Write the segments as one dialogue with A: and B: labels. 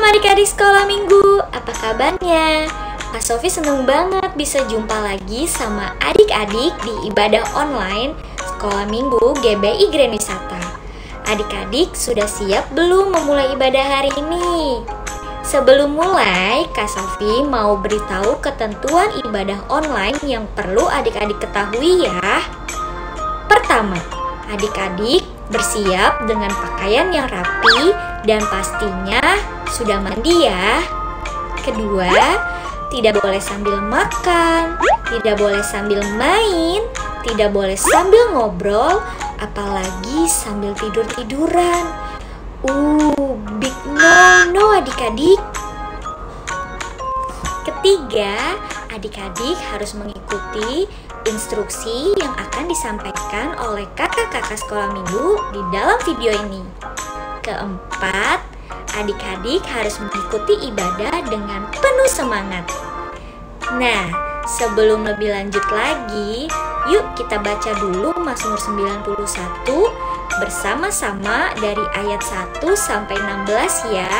A: Shalom adik-adik sekolah minggu, apa kabarnya? Kak Sofi seneng banget bisa jumpa lagi sama adik-adik di ibadah online sekolah minggu GBI Grand Wisata. Adik-adik sudah siap belum memulai ibadah hari ini? Sebelum mulai, Kak Sofi mau beritahu ketentuan ibadah online yang perlu adik-adik ketahui ya. Pertama, adik-adik bersiap dengan pakaian yang rapi dan pastinya sudah mandi ya. Kedua, tidak boleh sambil makan, tidak boleh sambil main, tidak boleh sambil ngobrol, apalagi sambil tidur-tiduran. Big no adik-adik. Ketiga, adik-adik harus mengikuti instruksi yang akan disampaikan oleh kakak-kakak sekolah minggu di dalam video ini. Keempat, adik-adik harus mengikuti ibadah dengan penuh semangat. Nah, sebelum lebih lanjut lagi, yuk kita baca dulu Mazmur 91 bersama-sama dari ayat 1 sampai 16 ya.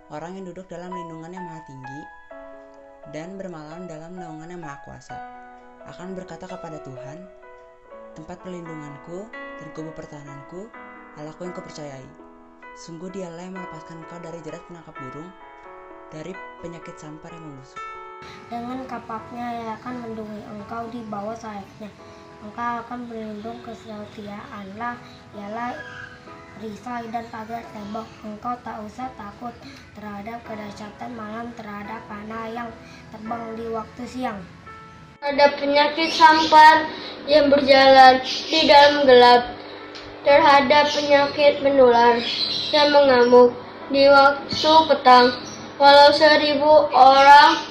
B: Orang yang duduk dalam lindungan yang maha tinggi dan bermalam dalam naungan yang maha kuasa akan berkata kepada Tuhan, tempat perlindunganku dan kubu pertahananku, Allahku yang kupercayai. Sungguh dialah yang melepaskan engkau dari jerat penangkap burung, dari penyakit sampar yang membusuk.
C: Dengan kapaknya ia akan melindungi engkau di bawah sayapnya. Engkau akan berlindung kesetiaanlah, ialah perisai dan pagar tembok. Engkau tak usah takut terhadap kedahsyatan malam, terhadap panah yang terbang di waktu siang.
D: Ada penyakit sampar yang berjalan di dalam gelap, terhadap penyakit menular yang mengamuk di waktu petang. Walau 1000 orang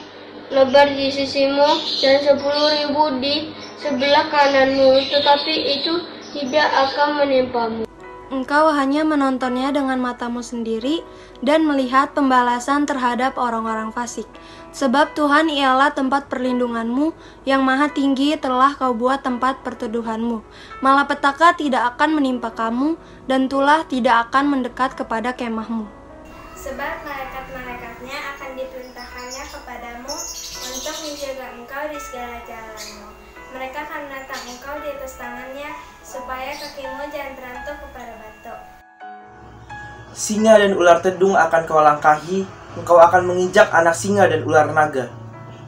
D: lebar di sisimu dan 10.000 di sebelah kananmu, tetapi itu tidak akan menimpamu.
E: Engkau hanya menontonnya dengan matamu sendiri dan melihat pembalasan terhadap orang-orang fasik. Sebab Tuhan ialah tempat perlindunganmu, yang maha tinggi telah kau buat tempat perteduhanmu. Malapetaka tidak akan menimpa kamu, dan tulah tidak akan mendekat kepada kemahmu.
F: Sebab malaikat-malaikatnya akan diperintahkannya kepadamu untuk menjaga engkau di segala jalanmu. Mereka akan menatang engkau di atas tangannya, supaya kakimu jangan terantuk kepada batu.
G: Singa dan ular tedung akan kau langkahi, engkau akan menginjak anak singa dan ular naga.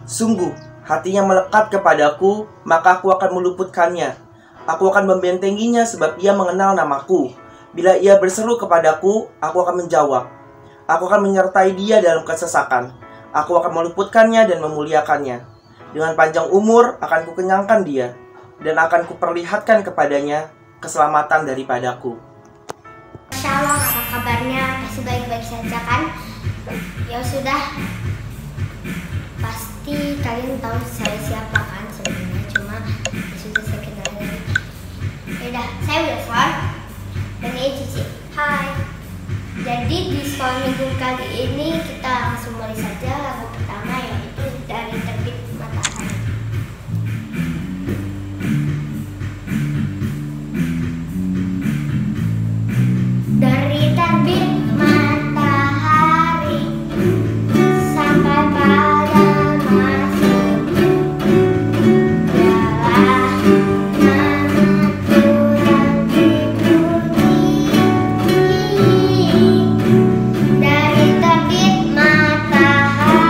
G: Sungguh, hatinya melekat kepadaku, maka aku akan meluputkannya. Aku akan membentenginya sebab ia mengenal namaku. Bila ia berseru kepadaku, aku akan menjawab. Aku akan menyertai dia dalam kesesakan. Aku akan meluputkannya dan memuliakannya. Dengan panjang umur akan kukenyangkan dia, dan akan kuperlihatkan kepadanya keselamatan daripadaku.
H: Shalom, apa kabarnya? Pasti baik-baik saja kan? Ya sudah, pasti kalian tahu saya siapa kan sebenarnya, cuma sudah saya kenal lagi. Yaudah, saya Wilson dan ini Cici. Hai. Jadi di sekolah minggu kali ini kita langsung mulai saja lagu pertama, yaitu dari terbit matahari. Dari terbit matahari sampai pada masuk adalah namaku yang dipuji. Dari terbit matahari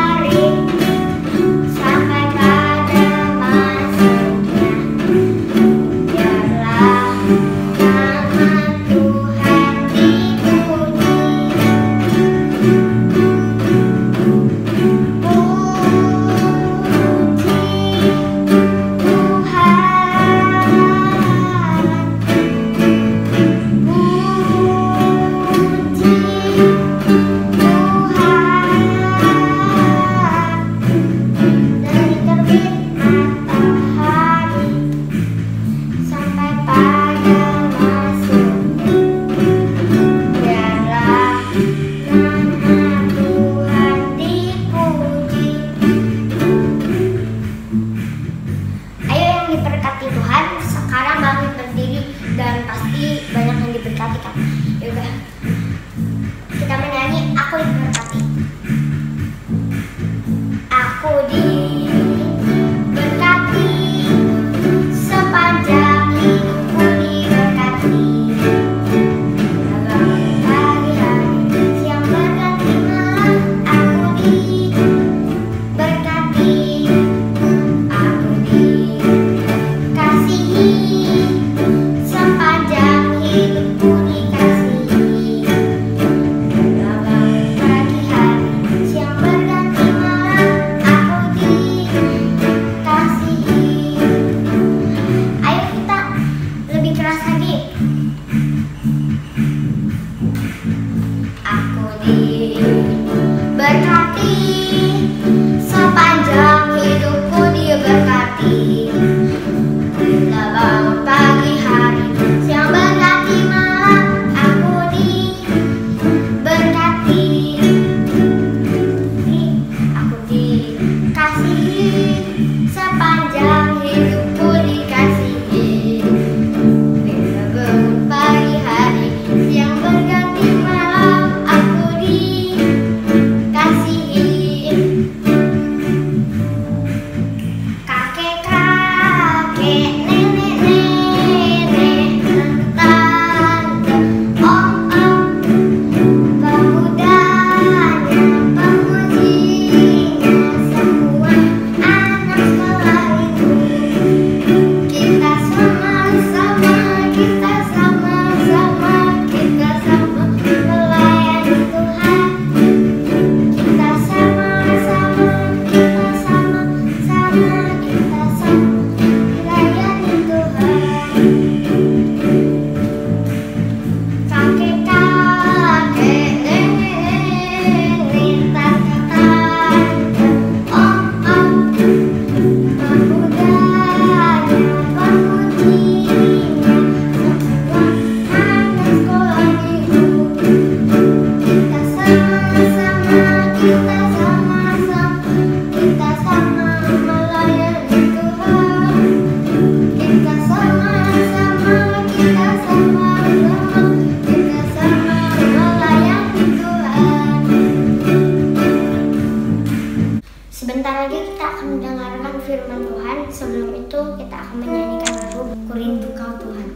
H: Sebentar lagi kita akan mendengarkan firman Tuhan. Sebelum itu kita akan menyanyikan lagu Ku Rindu Kau Tuhan.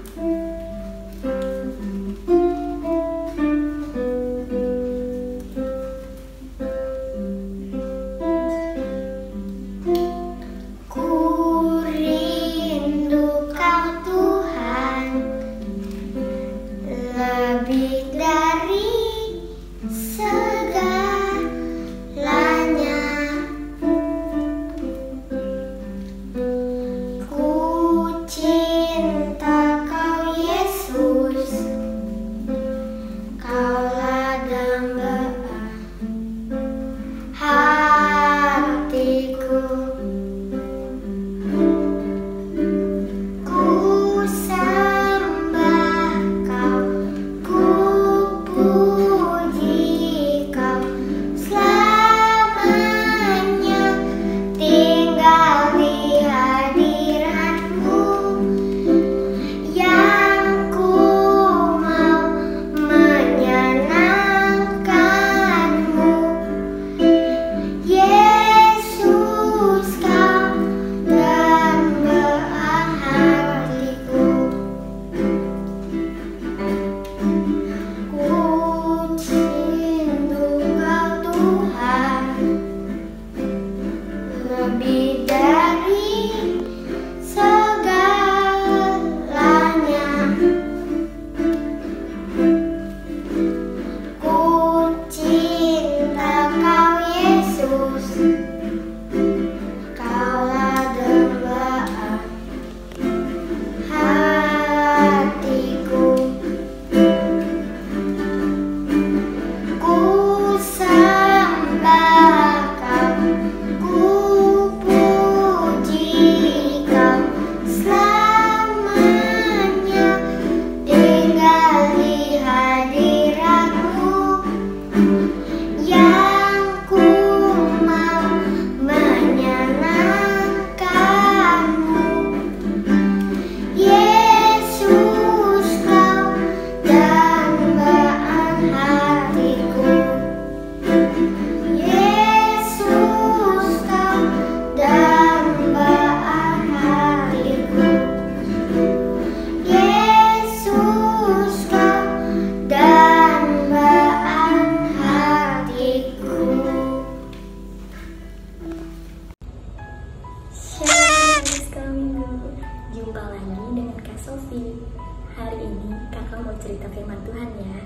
A: cerita firman Tuhan ya,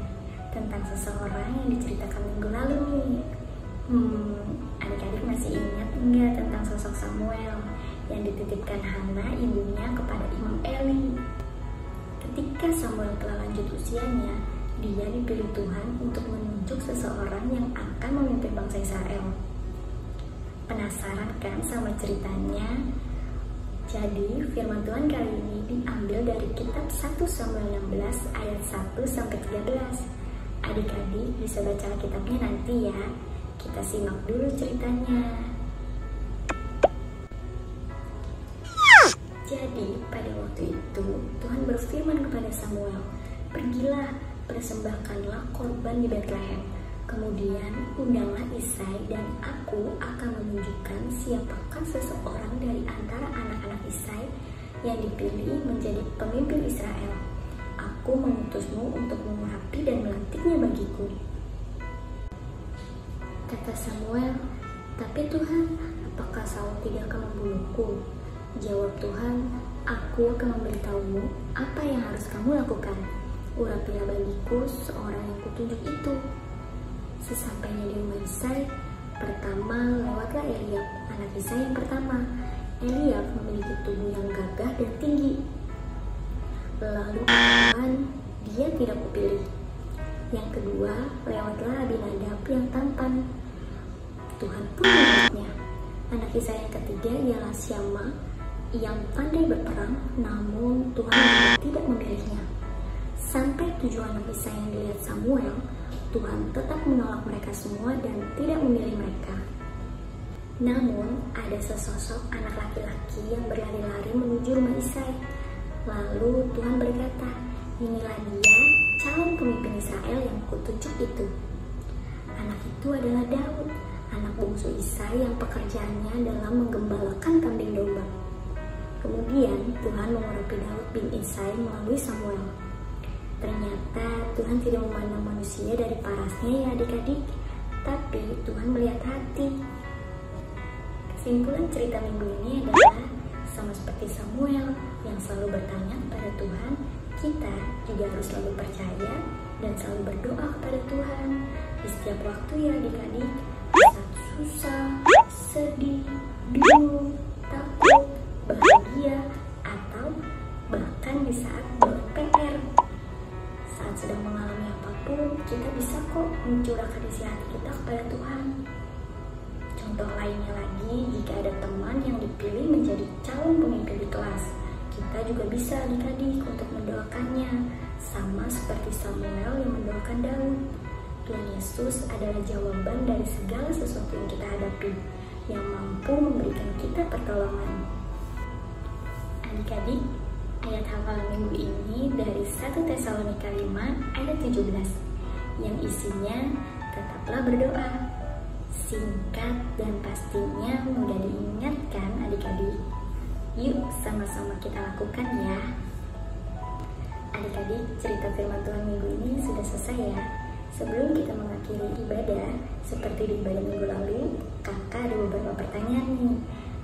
A: tentang seseorang yang diceritakan minggu lalu nih. Adik-adik masih ingat enggak tentang sosok Samuel yang dititipkan Hana ibunya kepada Imam Eli? Ketika Samuel telah lanjut usianya, dia dipilih Tuhan untuk menunjuk seseorang yang akan memimpin bangsa Israel. Penasaran kan sama ceritanya? Jadi firman Tuhan kali ini diambil dari kitab 1 Samuel 16 ayat 1-13. Adik-adik bisa baca kitabnya nanti ya. Kita simak dulu ceritanya. Jadi pada waktu itu Tuhan berfirman kepada Samuel, "Pergilah, persembahkanlah korban di Betlehem. Kemudian undanglah Isai dan aku akan menunjukkan siapakah seseorang dari antara anak-anak Isai yang dipilih menjadi pemimpin Israel. Aku mengutusmu untuk mengurapi dan melantiknya bagiku." Kata Samuel, "Tapi Tuhan, apakah Saul tidak akan membunuhku?" Jawab Tuhan, "Aku akan memberitahumu apa yang harus kamu lakukan. Urapilah bagiku seorang yang kutunjuk itu." Sesampainya di rumah Isai, pertama lewatlah Eliab, anak Isai yang pertama. Eliab memiliki tubuh yang gagah dan tinggi. Lalu Tuhan, dia tidak kupilih. Yang kedua, lewatlah Abinadab yang tampan. Tuhan pun memilihnya. Anak Isai yang ketiga ialah Syama yang pandai berperang, namun Tuhan tidak memilihnya. Sampai 7 anak Isai yang dilihat Samuel, Tuhan tetap menolak mereka semua dan tidak memilih mereka. Namun, ada sesosok anak laki-laki yang berlari-lari menuju rumah Isai. Lalu Tuhan berkata, "Inilah dia, calon pemimpin Israel yang kutunjuk itu." Anak itu adalah Daud,
I: anak bungsu Isai yang pekerjaannya adalah menggembalakan kambing domba. Kemudian Tuhan mengurapi Daud bin Isai melalui Samuel. Ternyata Tuhan tidak memandang manusia dari parasnya ya adik-adik, tapi Tuhan melihat hati. Kesimpulan cerita minggu ini adalah sama seperti Samuel yang selalu bertanya kepada Tuhan, kita juga harus selalu percaya dan selalu berdoa kepada Tuhan di setiap waktu ya adik-adik, saat susah, sedih, bingung, takut, bahagia, atau bahkan di saat ber-PR. Saat sedang mengalami apapun, kita bisa kok mencurahkan isi hati kita kepada Tuhan. Contoh lainnya lagi, jika ada teman yang dipilih menjadi calon pemimpin di kelas, kita juga bisa adik-adik untuk mendoakannya, sama seperti Samuel yang mendoakan Daud. Tuhan Yesus adalah jawaban dari segala sesuatu yang kita hadapi, yang mampu memberikan kita pertolongan. Adik-adik, ayat hafalan minggu ini dari 1 Tesalonika 5 ayat 17, yang isinya tetaplah berdoa. Singkat dan pastinya mudah diingatkan adik-adik. Yuk sama-sama kita lakukan ya. Adik-adik, cerita firman Tuhan minggu ini sudah selesai ya. Sebelum kita mengakhiri ibadah, seperti di ibadah minggu lalu, kakak ada beberapa pertanyaan nih.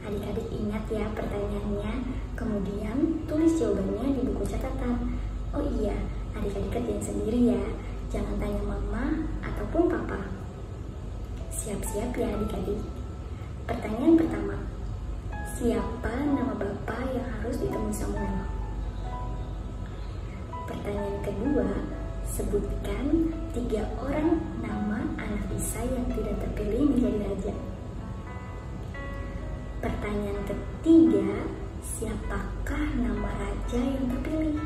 I: Adik-adik ingat ya pertanyaannya, kemudian tulis jawabannya di buku catatan. Oh iya, adik-adik kerjain sendiri ya, jangan tanya mama ataupun papa. Siap-siap ya adik-adik. Pertanyaan pertama, siapa nama bapak yang harus ditemui Samuel? Pertanyaan kedua, sebutkan 3 orang nama anak Isai yang tidak terpilih menjadi raja. Pertanyaan ketiga, siapakah nama raja yang terpilih?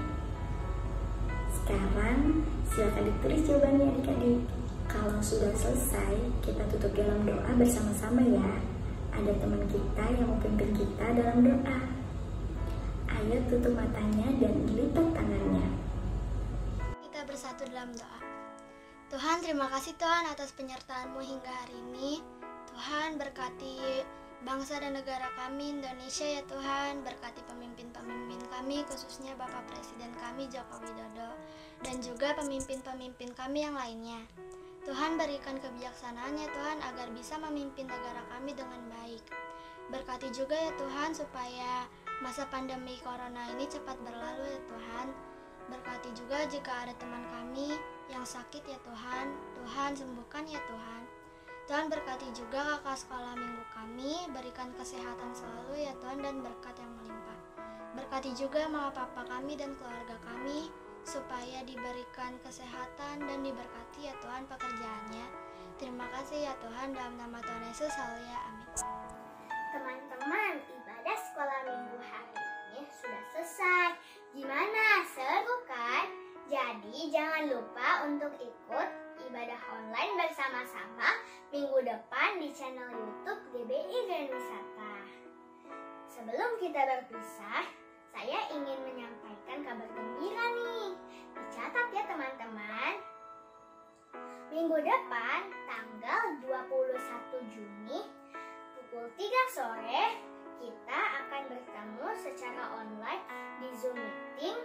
I: Sekarang silakan ditulis jawabannya adik-adik. Kalau sudah selesai, kita tutup dalam doa bersama-sama ya. Ada teman kita yang mau pimpin kita dalam doa. Ayo tutup matanya dan lipat tangannya.
J: Kita bersatu dalam doa. Tuhan, terima kasih Tuhan atas penyertaan-Mu hingga hari ini. Tuhan, berkati bangsa dan negara kami Indonesia ya Tuhan. Berkati pemimpin-pemimpin kami, khususnya Bapak Presiden kami Joko Widodo, dan juga pemimpin-pemimpin kami yang lainnya. Tuhan, berikan kebijaksanaan ya Tuhan agar bisa memimpin negara kami dengan baik. Berkati juga ya Tuhan supaya masa pandemi corona ini cepat berlalu ya Tuhan. Berkati juga jika ada teman kami yang sakit ya Tuhan, Tuhan sembuhkan ya Tuhan. Tuhan, berkati juga kakak sekolah minggu kami, berikan kesehatan selalu ya Tuhan dan berkat yang melimpah. Berkati juga mama papa kami dan keluarga kami, supaya diberikan kesehatan dan diberkati ya Tuhan pekerjaannya. Terima kasih ya Tuhan, dalam nama Tuhan Yesus, haleluya, amin.
H: Teman-teman, ibadah sekolah minggu hari ini sudah selesai. Gimana? Seru kan? Jadi jangan lupa untuk ikut ibadah online bersama-sama minggu depan di channel YouTube GBI Grand Wisata. Sebelum kita berpisah, saya ingin menyampaikan kabar gembira nih. Dicatat ya teman-teman. Minggu depan, tanggal 21 Juni, pukul 3 sore, kita akan bertemu secara online di Zoom meeting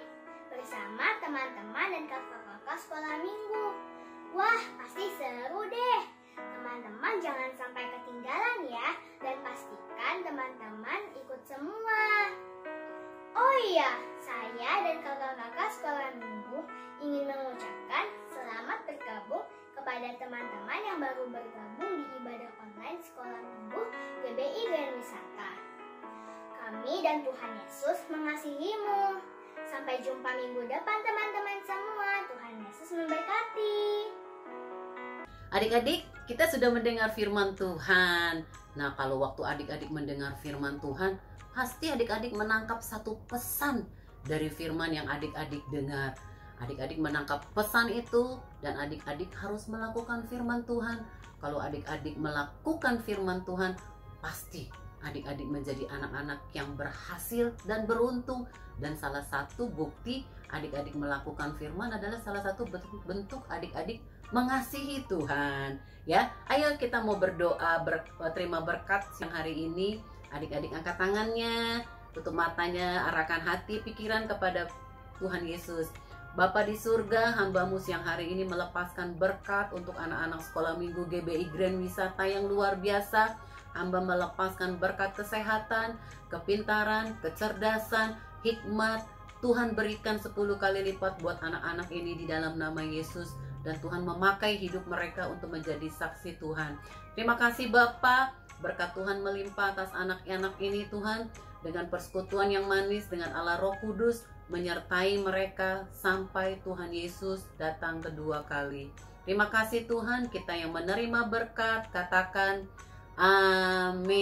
H: bersama teman-teman dan kakak-kakak sekolah minggu. Wah, pasti seru deh. Teman-teman jangan sampai ketinggalan ya, dan pastikan teman-teman ikut semua. Oh iya, saya dan kakak-kakak sekolah minggu ingin mengucapkan selamat bergabung kepada teman-teman yang baru bergabung di ibadah online sekolah minggu GBI Grand Wisata. Kami dan Tuhan Yesus mengasihimu. Sampai jumpa minggu depan teman-teman semua. Tuhan Yesus memberkati.
K: Adik-adik, kita sudah mendengar firman Tuhan. Nah, kalau waktu adik-adik mendengar firman Tuhan, pasti adik-adik menangkap satu pesan dari firman yang adik-adik dengar. Adik-adik menangkap pesan itu dan adik-adik harus melakukan firman Tuhan. Kalau adik-adik melakukan firman Tuhan, pasti adik-adik menjadi anak-anak yang berhasil dan beruntung. Dan salah satu bukti adik-adik melakukan firman adalah salah satu bentuk adik-adik mengasihi Tuhan. Ya, ayo kita mau berdoa, terima berkat siang hari ini. Adik-adik angkat tangannya, tutup matanya, arahkan hati, pikiran kepada Tuhan Yesus. Bapa di surga, hamba-Mu siang hari ini melepaskan berkat untuk anak-anak sekolah minggu GBI Grand Wisata yang luar biasa. Hamba melepaskan berkat kesehatan, kepintaran, kecerdasan, hikmat. Tuhan berikan 10 kali lipat buat anak-anak ini di dalam nama Yesus. Dan Tuhan memakai hidup mereka untuk menjadi saksi Tuhan. Terima kasih Bapa, berkat Tuhan melimpah atas anak-anak ini Tuhan. Dengan persekutuan yang manis dengan Allah Roh Kudus menyertai mereka sampai Tuhan Yesus datang kedua kali. Terima kasih Tuhan, kita yang menerima berkat, katakan amin.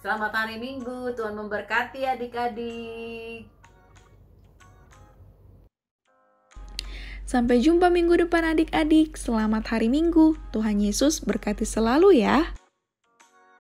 K: Selamat hari Minggu, Tuhan memberkati adik-adik.
L: Sampai jumpa minggu depan adik-adik. Selamat hari Minggu. Tuhan Yesus berkati selalu ya.